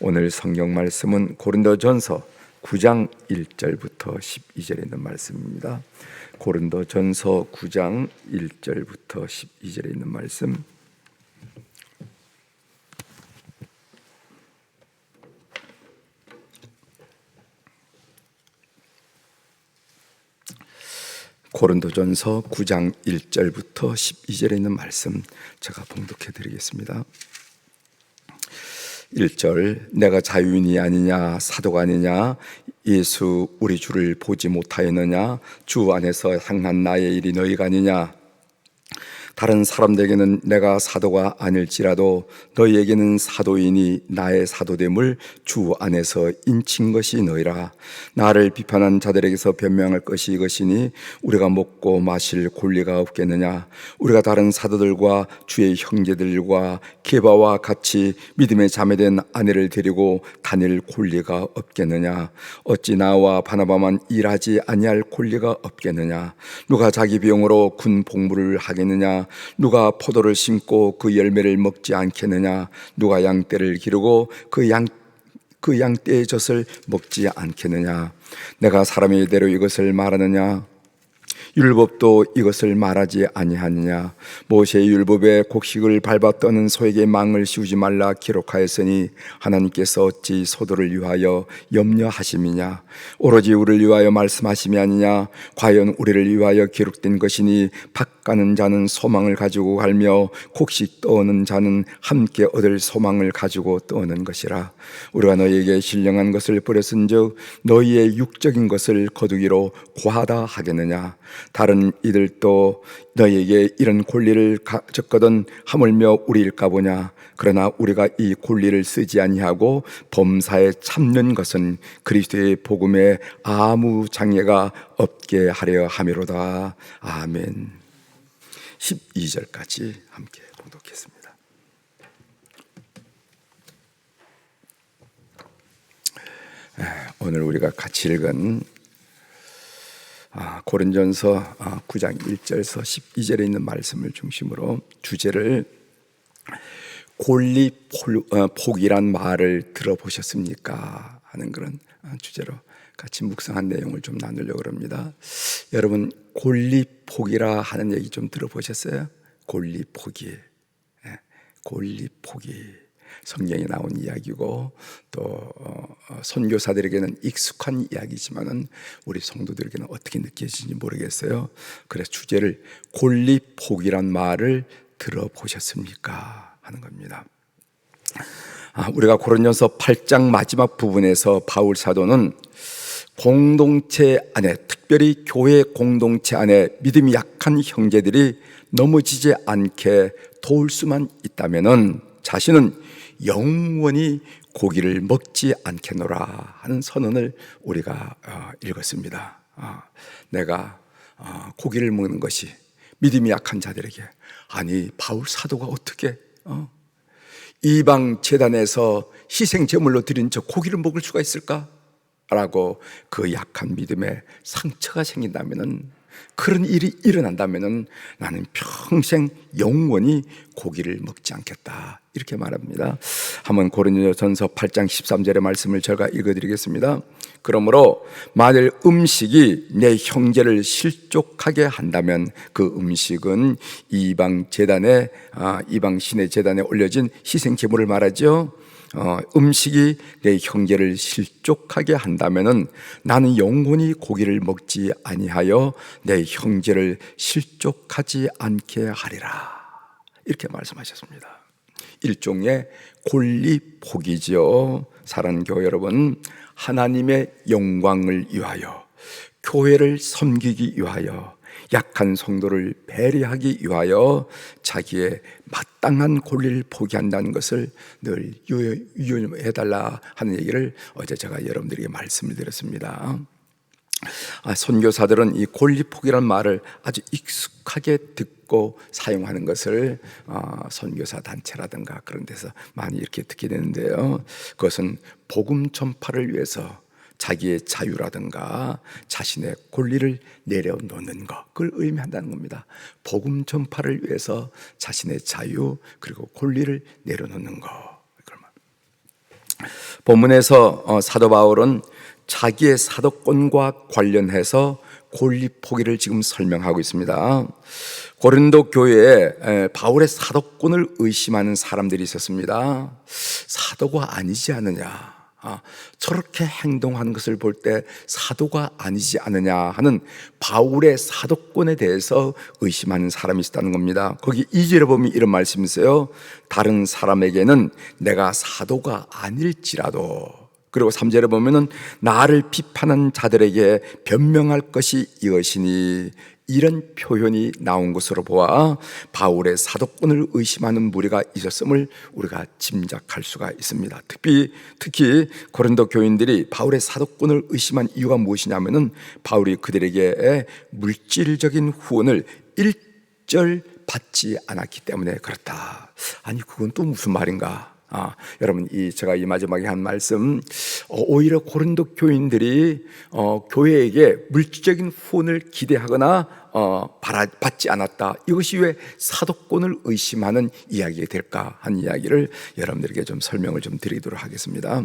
오늘 성경 말씀은 고린도전서 9장 1절부터 12절에 있는 말씀입니다. 고린도전서 9장 1절부터 12절에 있는 말씀. 고린도전서 9장 1절부터 12절에 있는 말씀 제가 봉독해 드리겠습니다. 1절, 내가 자유인이 아니냐 사도가 아니냐 예수 우리 주를 보지 못하였느냐 주 안에서 행한 나의 일이 너희가 아니냐. 다른 사람들에게는 내가 사도가 아닐지라도 너희에게는 사도이니 나의 사도됨을 주 안에서 인친 것이 너희라. 나를 비판한 자들에게서 변명할 것이 이것이니 우리가 먹고 마실 권리가 없겠느냐. 우리가 다른 사도들과 주의 형제들과 게바와 같이 믿음에 자매된 아내를 데리고 다닐 권리가 없겠느냐. 어찌 나와 바나바만 일하지 아니할 권리가 없겠느냐. 누가 자기 비용으로 군 복무를 하겠느냐. 누가 포도를 심고 그 열매를 먹지 않겠느냐. 누가 양떼를 기르고 그 양떼의 젖을 먹지 않겠느냐. 내가 사람의 대로 이것을 말하느냐. 율법도 이것을 말하지 아니하느냐. 모세의 율법에 곡식을 밟아 떠는 소에게 망을 씌우지 말라 기록하였으니 하나님께서 어찌 소도를 위하여 염려하심이냐. 오로지 우리를 위하여 말씀하심이 아니냐. 과연 우리를 위하여 기록된 것이니 밭 가는 자는 소망을 가지고 갈며 곡식 떠오는 자는 함께 얻을 소망을 가지고 떠오는 것이라. 우리가 너희에게 신령한 것을 버렸은즉 너희의 육적인 것을 거두기로 고하다 하겠느냐. 다른 이들도 너희에게 이런 권리를 가졌거든 하물며 우리일까 보냐. 그러나 우리가 이 권리를 쓰지 아니하고 범사에 참는 것은 그리스도의 복음에 아무 장애가 없게 하려 함이로다. 아멘. 12절까지 함께 봉독했습니다. 오늘 우리가 같이 읽은 고린전서 9장 1절에서 12절에 있는 말씀을 중심으로 주제를 골리폭이란 말을 들어보셨습니까? 하는 그런 주제로 같이 묵상한 내용을 좀 나누려고 합니다. 여러분, 골리폭이라 하는 얘기 좀 들어보셨어요? 골리폭이, 골리폭이 성경에 나온 이야기고 또 선교사들에게는 익숙한 이야기지만은 우리 성도들에게는 어떻게 느껴지는지 모르겠어요. 그래서 주제를 골리폭이란 말을 들어보셨습니까? 하는 겁니다. 우리가 고린도전서 8장 마지막 부분에서 바울 사도는 공동체 안에, 특별히 교회 공동체 안에 믿음이 약한 형제들이 넘어지지 않게 도울 수만 있다면은 자신은 영원히 고기를 먹지 않겠노라 하는 선언을 우리가 읽었습니다. 내가 고기를 먹는 것이 믿음이 약한 자들에게, 아니 바울 사도가 어떻게 이방 제단에서 희생 제물로 드린 저 고기를 먹을 수가 있을까? 라고 그 약한 믿음에 상처가 생긴다면은, 그런 일이 일어난다면은 나는 평생 영원히 고기를 먹지 않겠다, 이렇게 말합니다. 한번 고린도전서 8장 13절의 말씀을 제가 읽어드리겠습니다. 그러므로 만일 음식이 내 형제를 실족하게 한다면 그 음식은 이방 신의 제단에 올려진 희생 제물을 말하죠. 음식이 내 형제를 실족하게 한다면은 나는 영원히 고기를 먹지 아니하여 내 형제를 실족하지 않게 하리라, 이렇게 말씀하셨습니다. 일종의 골리폭이지요. 사랑하는 교회 여러분, 하나님의 영광을 위하여, 교회를 섬기기 위하여, 약한 성도를 배려하기 위하여 자기의 마땅한 권리를 포기한다는 것을 늘 유념해달라 하는 얘기를 어제 제가 여러분들에게 말씀을 드렸습니다. 선교사들은 이 골리폭이라는 말을 아주 익숙하게 듣고 사용하는 것을 선교사 단체라든가 그런 데서 많이 이렇게 듣게 되는데요, 그것은 복음 전파를 위해서 자기의 자유라든가 자신의 권리를 내려놓는 것, 그걸 의미한다는 겁니다. 복음 전파를 위해서 자신의 자유 그리고 권리를 내려놓는 것. 본문에서 사도 바울은 자기의 사도권과 관련해서 권리 포기를 지금 설명하고 있습니다. 고린도 교회에 바울의 사도권을 의심하는 사람들이 있었습니다. 사도가 아니지 않느냐, 저렇게 행동하는 것을 볼 때 사도가 아니지 않느냐 하는 바울의 사도권에 대해서 의심하는 사람이 있었다는 겁니다. 거기 2절에 보면 이런 말씀이 있어요. 다른 사람에게는 내가 사도가 아닐지라도, 그리고 3절에 보면은 나를 비판한 자들에게 변명할 것이 이것이니, 이런 표현이 나온 것으로 보아 바울의 사도권을 의심하는 무리가 있었음을 우리가 짐작할 수가 있습니다. 특히 고린도 교인들이 바울의 사도권을 의심한 이유가 무엇이냐면은 바울이 그들에게 물질적인 후원을 일절 받지 않았기 때문에 그렇다. 아니, 그건 또 무슨 말인가? 여러분, 제가 이 마지막에 한 말씀, 오히려 고린도 교인들이 교회에게 물질적인 후원을 기대하거나 받지 않았다. 이것이 왜 사도권을 의심하는 이야기가 될까 한 이야기를 여러분들에게 좀 설명을 좀 드리도록 하겠습니다.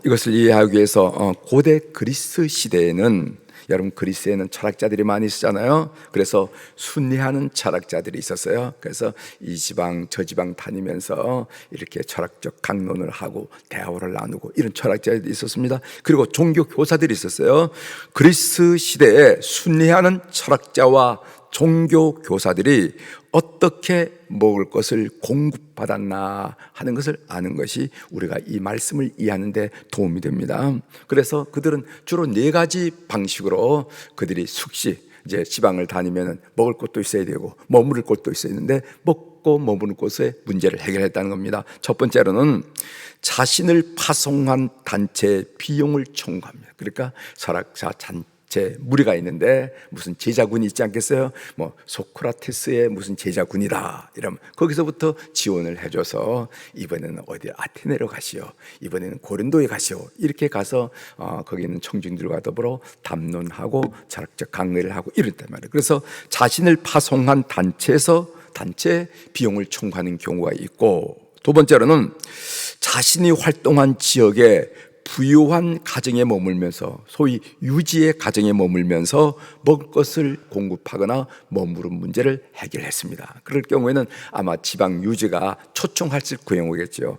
이것을 이해하기 위해서 고대 그리스 시대에는, 여러분, 그리스에는 철학자들이 많이 있었잖아요. 그래서 순례하는 철학자들이 있었어요. 그래서 이 지방 저 지방 다니면서 이렇게 철학적 강론을 하고 대화를 나누고 이런 철학자들이 있었습니다. 그리고 종교 교사들이 있었어요. 그리스 시대에 순례하는 철학자와 종교 교사들이 어떻게 먹을 것을 공급받았나 하는 것을 아는 것이 우리가 이 말씀을 이해하는 데 도움이 됩니다. 그래서 그들은 주로 4가지 방식으로 그들이 숙식, 이제 지방을 다니면 먹을 것도 있어야 되고 머무를 곳도 있어야 되는데 먹고 머무는 곳의 문제를 해결했다는 겁니다. 첫 번째로는 자신을 파송한 단체의 비용을 청구합니다. 그러니까 철학자 무리가 있는데 무슨 제자군이 있지 않겠어요? 뭐 소크라테스의 무슨 제자군이다 이러면 거기서부터 지원을 해줘서 이번에는 어디 아테네로 가시오, 이번에는 고린도에 가시오, 이렇게 가서 거기 있는 청중들과 더불어 담론하고 철학적 강의를 하고 이랬단 말이에요. 그래서 자신을 파송한 단체 비용을 청구하는 경우가 있고, 두 번째로는 자신이 활동한 지역에 부유한 가정에 머물면서, 소위 유지의 가정에 머물면서 먹을 것을 공급하거나 머무른 문제를 해결했습니다. 그럴 경우에는 아마 지방 유지가 초청했을 경우겠죠.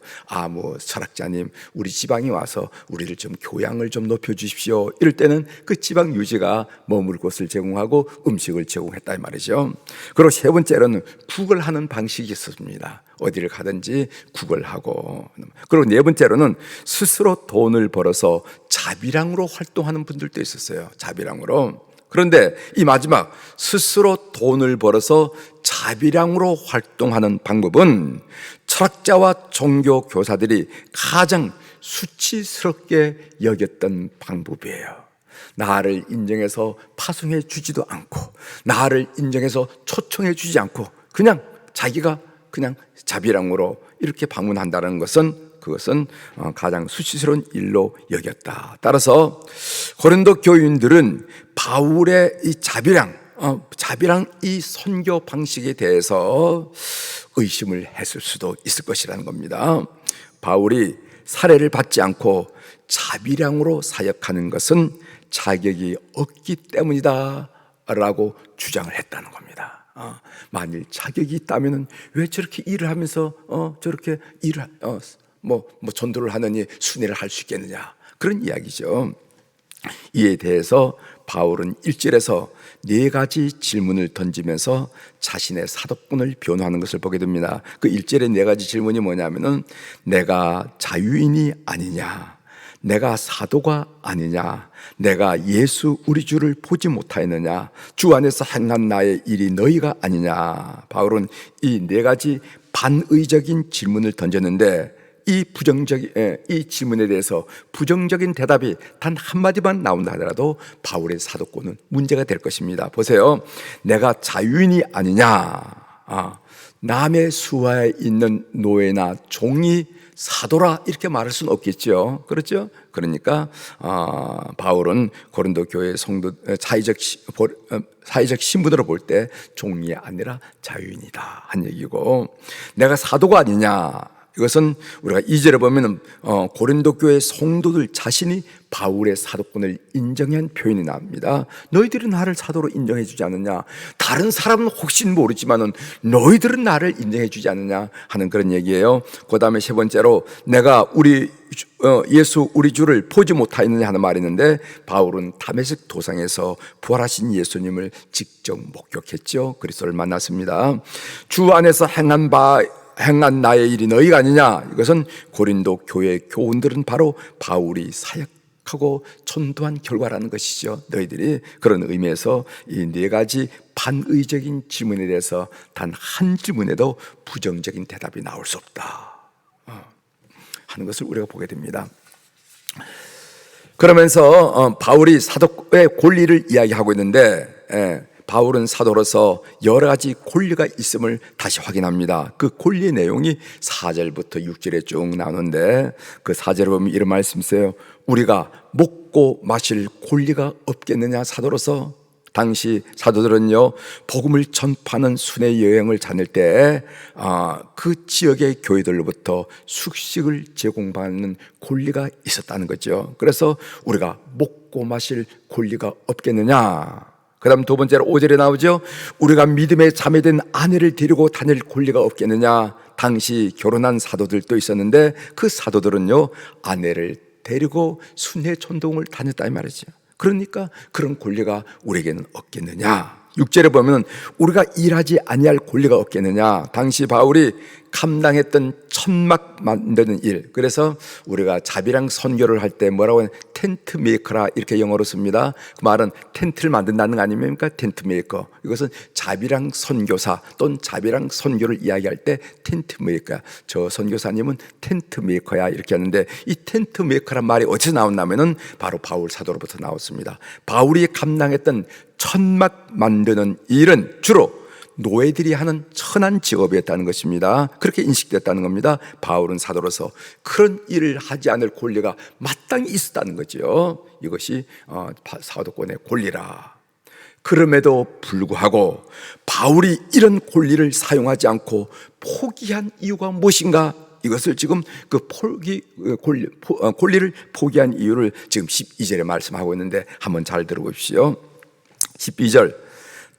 뭐 철학자님, 우리 지방에 와서 우리를 좀 교양을 좀 높여주십시오. 이럴 때는 그 지방 유지가 머물 곳을 제공하고 음식을 제공했다 이 말이죠. 그리고 세 번째로는 국을 하는 방식이 있었습니다. 어디를 가든지 국을 하고, 그리고 네 번째로는 스스로 돈을 벌어서 자비량으로 활동하는 분들도 있었어요. 자비량으로. 그런데 이 마지막 스스로 돈을 벌어서 자비량으로 활동하는 방법은 철학자와 종교 교사들이 가장 수치스럽게 여겼던 방법이에요. 나를 인정해서 파송해 주지도 않고, 나를 인정해서 초청해 주지 않고, 그냥 자기가 그냥 자비량으로 이렇게 방문한다는 것은, 그것은 가장 수치스러운 일로 여겼다. 따라서 고린도 교인들은 바울의 이 자비량 이 선교 방식에 대해서 의심을 했을 수도 있을 것이라는 겁니다. 바울이 사례를 받지 않고 자비량으로 사역하는 것은 자격이 없기 때문이다 라고 주장을 했다는 겁니다. 만일 자격이 있다면 왜 저렇게 일을 하면서 저렇게 일을 전도를 하느니 순회를 할 수 있겠느냐, 그런 이야기죠. 이에 대해서 바울은 1절에서 4가지 질문을 던지면서 자신의 사도권을 변호하는 것을 보게 됩니다. 그 1절의 4가지 질문이 뭐냐면은, 내가 자유인이 아니냐, 내가 사도가 아니냐, 내가 예수 우리 주를 보지 못하였느냐, 주 안에서 행한 나의 일이 너희가 아니냐. 바울은 이 4가지 반의적인 질문을 던졌는데, 이 질문에 대해서 부정적인 대답이 단 한마디만 나온다 하더라도 바울의 사도권은 문제가 될 것입니다. 보세요. 내가 자유인이 아니냐, 남의 수하에 있는 노예나 종이 사도라 이렇게 말할 수는 없겠죠. 그렇죠? 그러니까 바울은 고린도 교회 성도 사회적 신분으로 볼 때 종이 아니라 자유인이다 한 얘기고, 내가 사도가 아니냐, 이것은 우리가 2절에 보면 고린도 교회 성도들 자신이 바울의 사도권을 인정한 표현이 나옵니다. 너희들은 나를 사도로 인정해 주지 않느냐, 다른 사람은 혹시 모르지만은 너희들은 나를 인정해 주지 않느냐 하는 그런 얘기예요. 그 다음에 세 번째로 내가 예수 우리 주를 보지 못하였느냐 하는 말이 있는데, 바울은 다메섹 도상에서 부활하신 예수님을 직접 목격했죠. 그리스도를 만났습니다. 주 안에서 행한 나의 일이 너희가 아니냐. 이것은 고린도 교회 교훈들은 바로 바울이 사역하고 전도한 결과라는 것이죠. 너희들이 그런 의미에서 이 네 가지 반의적인 질문에 대해서 단 한 질문에도 부정적인 대답이 나올 수 없다 하는 것을 우리가 보게 됩니다. 그러면서 바울이 사도의 권리를 이야기하고 있는데, 바울은 사도로서 여러 가지 권리가 있음을 다시 확인합니다. 그 권리의 내용이 4절부터 6절에 쭉 나오는데, 그 4절에 보면 이런 말씀이 있어요. 우리가 먹고 마실 권리가 없겠느냐. 사도로서 당시 사도들은요, 복음을 전파하는 순회 여행을 다닐 때 그 지역의 교회들로부터 숙식을 제공받는 권리가 있었다는 거죠. 그래서 우리가 먹고 마실 권리가 없겠느냐. 그 다음 두 번째로 5절에 나오죠. 우리가 믿음에 자매된 아내를 데리고 다닐 권리가 없겠느냐. 당시 결혼한 사도들도 있었는데 그 사도들은요, 아내를 데리고 순회 전동을 다녔다 이 말이죠. 그러니까 그런 권리가 우리에게는 없겠느냐. 6절에 보면 우리가 일하지 아니할 권리가 없겠느냐. 당시 바울이 감당했던 천막 만드는 일, 그래서 우리가 자비랑 선교를 할 때 뭐라고 하냐, 텐트 메이커라 이렇게 영어로 씁니다. 그 말은 텐트를 만든다는 거 아닙니까? 텐트 메이커. 이것은 자비랑 선교사 또는 자비랑 선교를 이야기할 때 텐트 메이커, 저 선교사님은 텐트 메이커야 이렇게 하는데, 이 텐트 메이커란 말이 어디서 나왔냐면은 바로 바울 사도로부터 나왔습니다. 바울이 감당했던 천막 만드는 일은 주로 노예들이 하는 천한 직업이었다는 것입니다. 그렇게 인식됐다는 겁니다. 바울은 사도로서 그런 일을 하지 않을 권리가 마땅히 있었다는 거죠. 이것이 사도권의 권리라. 그럼에도 불구하고 바울이 이런 권리를 사용하지 않고 포기한 이유가 무엇인가? 이것을 지금 권리를 포기한 이유를 지금 12절에 말씀하고 있는데 한번 잘 들어보십시오. 12절,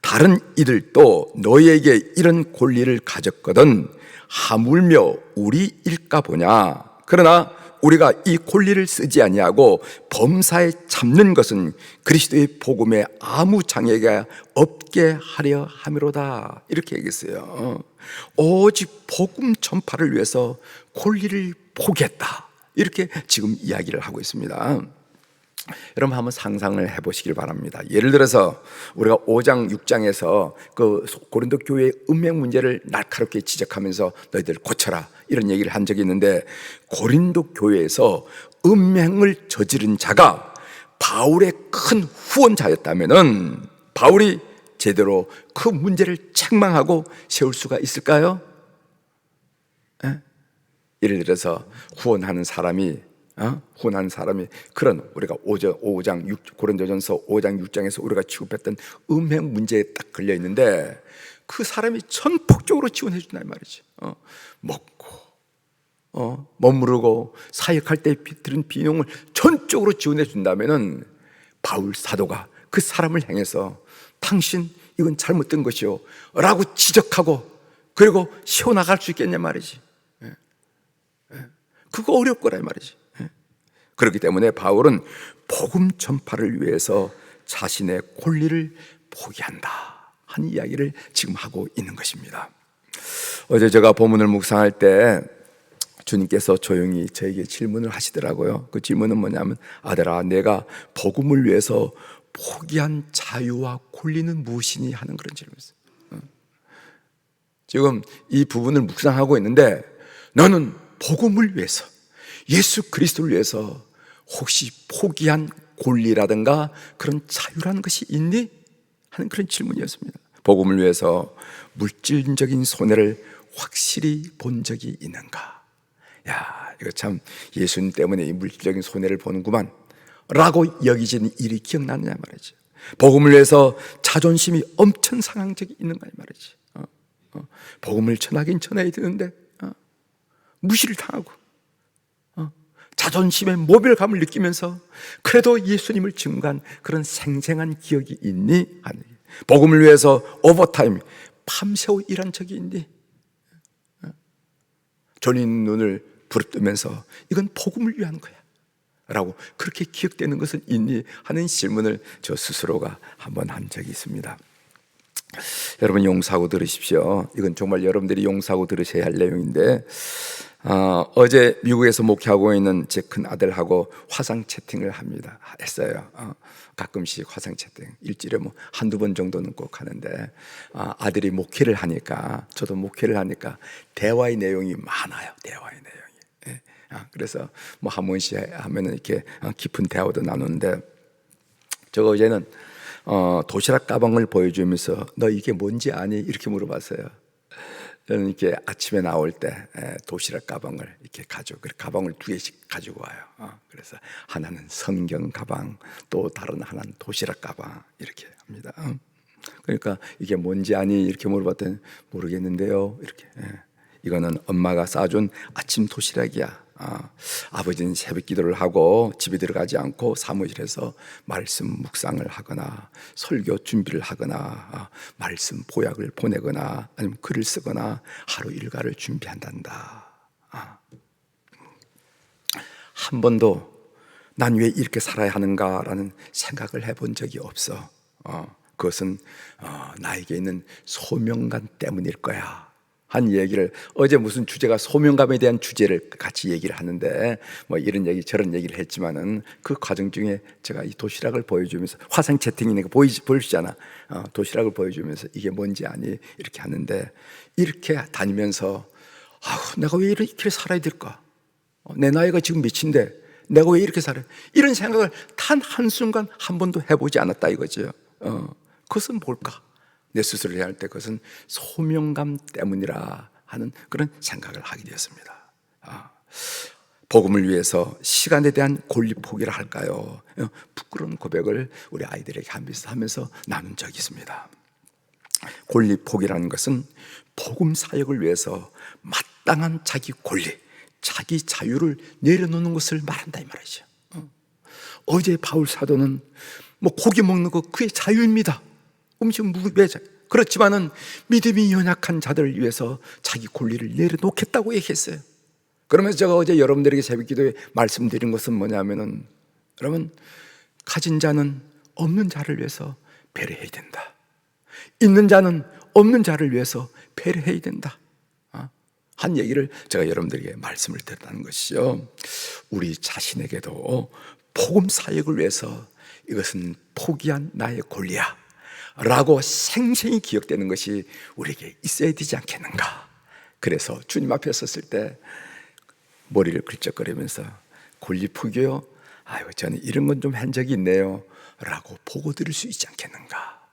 다른 이들도 너희에게 이런 권리를 가졌거든 하물며 우리 일까 보냐. 그러나 우리가 이 권리를 쓰지 아니하고 범사에 참는 것은 그리스도의 복음에 아무 장애가 없게 하려 함이로다. 이렇게 얘기했어요. 오직 복음 전파를 위해서 권리를 포기했다. 이렇게 지금 이야기를 하고 있습니다. 여러분 한번 상상을 해보시길 바랍니다. 예를 들어서 우리가 5장 6장에서 그 고린도 교회의 음행 문제를 날카롭게 지적하면서 너희들 고쳐라 이런 얘기를 한 적이 있는데, 고린도 교회에서 음행을 저지른 자가 바울의 큰 후원자였다면은 바울이 제대로 그 문제를 책망하고 세울 수가 있을까요? 예를 들어서 후원하는 사람이 그런 우리가 고린도전서 5장 6장에서 우리가 취급했던 음행 문제에 딱 걸려 있는데 그 사람이 전폭적으로 지원해 준단 말이죠. 먹고 머무르고 사역할 때 들은 비용을 전적으로 지원해 준다면은 바울 사도가 그 사람을 향해서 당신 이건 잘못된 것이요 라고 지적하고 그리고 세워나갈 수 있겠냐 말이지. 그거 어려울 거란 말이지. 그렇기 때문에 바울은 복음 전파를 위해서 자신의 권리를 포기한다 하는 이야기를 지금 하고 있는 것입니다. 어제 제가 본문을 묵상할 때 주님께서 조용히 저에게 질문을 하시더라고요. 그 질문은 뭐냐면, 아들아, 내가 복음을 위해서 포기한 자유와 권리는 무엇이니 하는 그런 질문이었어요. 지금 이 부분을 묵상하고 있는데, 너는 복음을 위해서, 예수 그리스도를 위해서 혹시 포기한 권리라든가 그런 자유라는 것이 있니? 하는 그런 질문이었습니다. 복음을 위해서 물질적인 손해를 확실히 본 적이 있는가? 야, 이거 참 예수님 때문에 이 물질적인 손해를 보는구만 라고 여기지는 일이 기억나느냐 말이지. 복음을 위해서 자존심이 엄청 상한 적이 있는가 말이지. 복음을 전하긴 전해야 되는데 무시를 당하고 자존심에 모멸감을 느끼면서 그래도 예수님을 증거한 그런 생생한 기억이 있니? 아니. 복음을 위해서 오버타임 밤새워 일한 적이 있니? 졸린 눈을 부릅뜨면서 이건 복음을 위한 거야 라고 그렇게 기억되는 것은 있니? 하는 질문을 저 스스로가 한번 한 적이 있습니다. 여러분 용서하고 들으십시오. 이건 정말 여러분들이 용서하고 들으셔야 할 내용인데 어제 미국에서 목회하고 있는 제 큰 아들하고 화상 채팅을 했어요. 가끔씩 화상 채팅 일주일에 뭐 한두 번 정도는 꼭 하는데 아들이 목회를 하니까 저도 목회를 하니까 대화의 내용이 많아요. 대화의 내용이. 그래서 뭐 한 번씩 하면은 이렇게 깊은 대화도 나누는데 제가 어제는 도시락 가방을 보여주면서 너 이게 뭔지 아니? 이렇게 물어봤어요. 저는 이렇게 아침에 나올 때 도시락 가방을 이렇게 가방을 2개씩 가지고 와요. 그래서 하나는 성경 가방, 또 다른 하나는 도시락 가방 이렇게 합니다. 그러니까 이게 뭔지 아니? 이렇게 물어봤더니 모르겠는데요. 이렇게. 이거는 엄마가 싸준 아침 도시락이야. 아버지는 새벽 기도를 하고 집에 들어가지 않고 사무실에서 말씀 묵상을 하거나 설교 준비를 하거나 말씀 보약을 보내거나 아니면 글을 쓰거나 하루 일과를 준비한단다. 한 번도 난 왜 이렇게 살아야 하는가라는 생각을 해본 적이 없어. 그것은 나에게 있는 소명감 때문일 거야 한 얘기를, 어제 무슨 주제가 소명감에 대한 주제를 같이 얘기를 하는데 뭐 이런 얘기 저런 얘기를 했지만은 그 과정 중에 제가 이 도시락을 보여주면서 화상 채팅이니까 보여주잖아. 도시락을 보여주면서 이게 뭔지 아니? 이렇게 하는데 이렇게 다니면서 내가 왜 이렇게 살아야 될까? 내 나이가 지금 몇인데 내가 왜 이렇게 살아야? 이런 생각을 단 한순간 한 번도 해보지 않았다 이거죠. 그것은 뭘까? 내 스스로 해야 할 때 그것은 소명감 때문이라 하는 그런 생각을 하게 되었습니다. 복음을 위해서 시간에 대한 권리 포기를 할까요? 부끄러운 고백을 우리 아이들에게 하면서 나눈 적이 있습니다. 권리 포기라는 것은 복음 사역을 위해서 마땅한 자기 권리, 자기 자유를 내려놓는 것을 말한다 이 말이죠. 어제 바울 사도는 뭐 고기 먹는 거 그의 자유입니다. 음식 왜 그렇지만은 믿음이 연약한 자들을 위해서 자기 권리를 내려놓겠다고 얘기했어요. 그러면서 제가 어제 여러분들에게 새벽 기도에 말씀드린 것은 뭐냐면은 여러분 가진 자는 없는 자를 위해서 배려해야 된다. 있는 자는 없는 자를 위해서 배려해야 된다. 한 얘기를 제가 여러분들에게 말씀을 드렸다는 것이죠. 우리 자신에게도 복음 사역을 위해서 이것은 포기한 나의 권리야 라고 생생히 기억되는 것이 우리에게 있어야 되지 않겠는가. 그래서 주님 앞에 섰을 때 머리를 긁적거리면서 권리 포기요? 저는 이런 건 좀 한 적이 있네요 라고 보고 드릴 수 있지 않겠는가.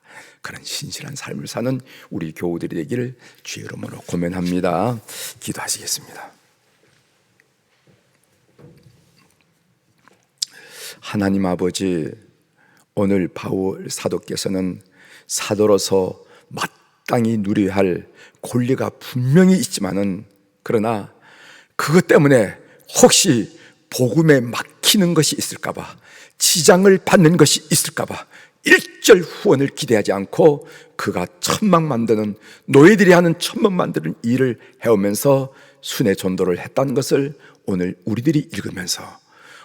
그런 신실한 삶을 사는 우리 교우들이 되기를 주의 이름으로 고면합니다. 기도하시겠습니다. 하나님 아버지, 오늘 바울 사도께서는 사도로서 마땅히 누려야 할 권리가 분명히 있지만은 그러나 그것 때문에 혹시 복음에 막히는 것이 있을까봐, 지장을 받는 것이 있을까봐 일절 후원을 기대하지 않고 그가 천막 만드는, 노예들이 하는 천막 만드는 일을 해오면서 순회 전도를 했다는 것을 오늘 우리들이 읽으면서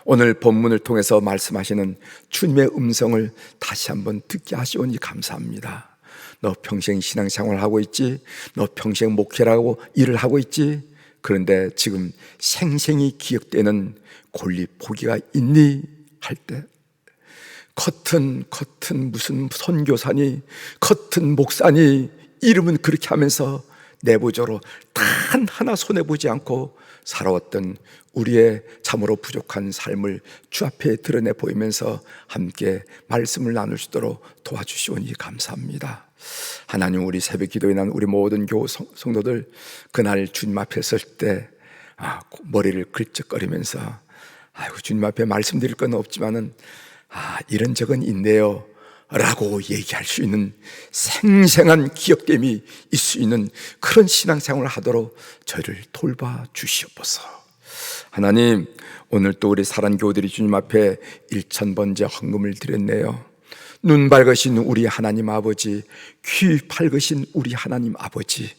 오늘 본문을 통해서 말씀하시는 주님의 음성을 다시 한번 듣게 하시오니 감사합니다. 너 평생 신앙생활을 하고 있지? 너 평생 목회를 하고 일을 하고 있지? 그런데 지금 생생히 기억되는 권리 포기가 있니? 할 때 겉은 무슨 선교사니, 겉은 목사니, 이름은 그렇게 하면서 내부적으로 단 하나 손해보지 않고 살아왔던 우리의 참으로 부족한 삶을 주 앞에 드러내 보이면서 함께 말씀을 나눌 수 있도록 도와주시오니 감사합니다. 하나님, 우리 새벽 기도에 난 우리 모든 교우 성도들 그날 주님 앞에 설 때 머리를 긁적거리면서 주님 앞에 말씀드릴 건 없지만은 이런 적은 있네요 라고 얘기할 수 있는 생생한 기억됨이 있을 수 있는 그런 신앙생활을 하도록 저희를 돌봐 주시옵소서. 하나님, 오늘 또 우리 사랑교우들이 주님 앞에 1000번째 헌금을 드렸네요. 눈 밝으신 우리 하나님 아버지, 귀 밝으신 우리 하나님 아버지,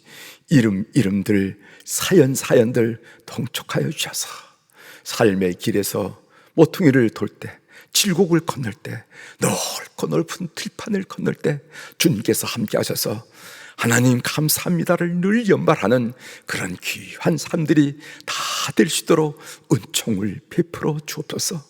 이름들, 사연들 통촉하여 주셔서 삶의 길에서 모퉁이를 돌 때, 질곡을 건널 때, 넓고 넓은 들판을 건널 때 주님께서 함께 하셔서 하나님 감사합니다를 늘 연발하는 그런 귀한 삶들이 다 될 수 있도록 은총을 베풀어 주옵소서.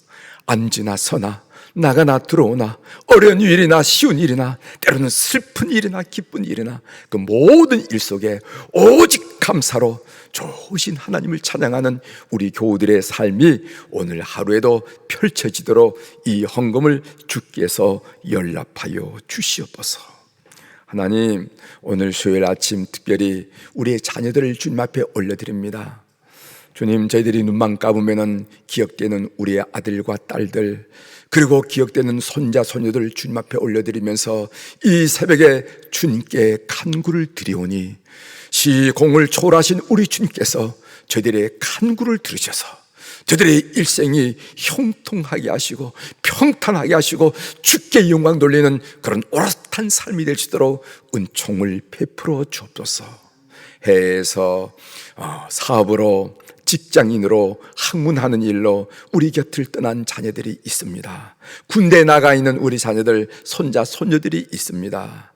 앉으나 서나 나가나 들어오나 어려운 일이나 쉬운 일이나 때로는 슬픈 일이나 기쁜 일이나 그 모든 일 속에 오직 감사로 좋으신 하나님을 찬양하는 우리 교우들의 삶이 오늘 하루에도 펼쳐지도록 이 헌금을 주께서 연락하여 주시옵소서. 하나님, 오늘 수요일 아침 특별히 우리의 자녀들을 주님 앞에 올려드립니다. 주님, 저희들이 눈만 감으면 기억되는 우리의 아들과 딸들, 그리고 기억되는 손자 손녀들을 주님 앞에 올려드리면서 이 새벽에 주님께 간구를 드리오니 시공을 초월하신 우리 주님께서 저희들의 간구를 들으셔서 저희들의 일생이 형통하게 하시고 평탄하게 하시고 주께 영광 돌리는 그런 오롯한 삶이 될 수 있도록 은총을 베풀어 주옵소서. 해에서 사업으로, 직장인으로, 학문하는 일로 우리 곁을 떠난 자녀들이 있습니다. 군대에 나가 있는 우리 자녀들, 손자, 손녀들이 있습니다.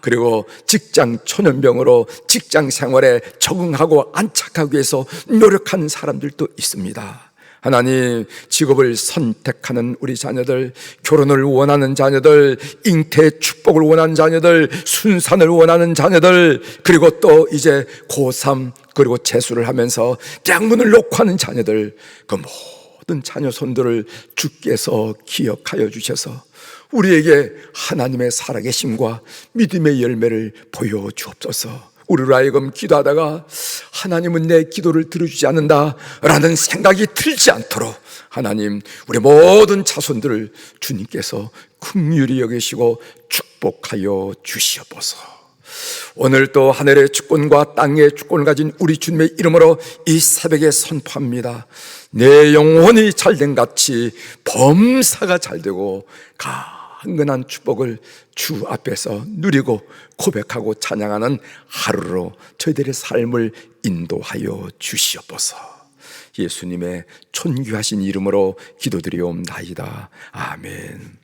그리고 직장 초년병으로 직장 생활에 적응하고 안착하기 위해서 노력하는 사람들도 있습니다. 하나님, 직업을 선택하는 우리 자녀들, 결혼을 원하는 자녀들, 잉태 축복을 원하는 자녀들, 순산을 원하는 자녀들, 그리고 또 이제 고3 그리고 재수를 하면서 대학문을 놓고 하는 자녀들, 그 모든 자녀 손들을 주께서 기억하여 주셔서 우리에게 하나님의 살아계심과 믿음의 열매를 보여주옵소서. 우리로 하여금 기도하다가 하나님은 내 기도를 들어주지 않는다 라는 생각이 들지 않도록 하나님, 우리 모든 자손들을 주님께서 긍휼히 여기시고 축복하여 주시옵소서. 오늘 또 하늘의 주권과 땅의 주권을 가진 우리 주님의 이름으로 이 새벽에 선포합니다. 내 영혼이 잘된 같이 범사가 잘되고 강건한 축복을 주 앞에서 누리고 고백하고 찬양하는 하루로 저희들의 삶을 인도하여 주시옵소서. 예수님의 존귀하신 이름으로 기도드리옵나이다. 아멘.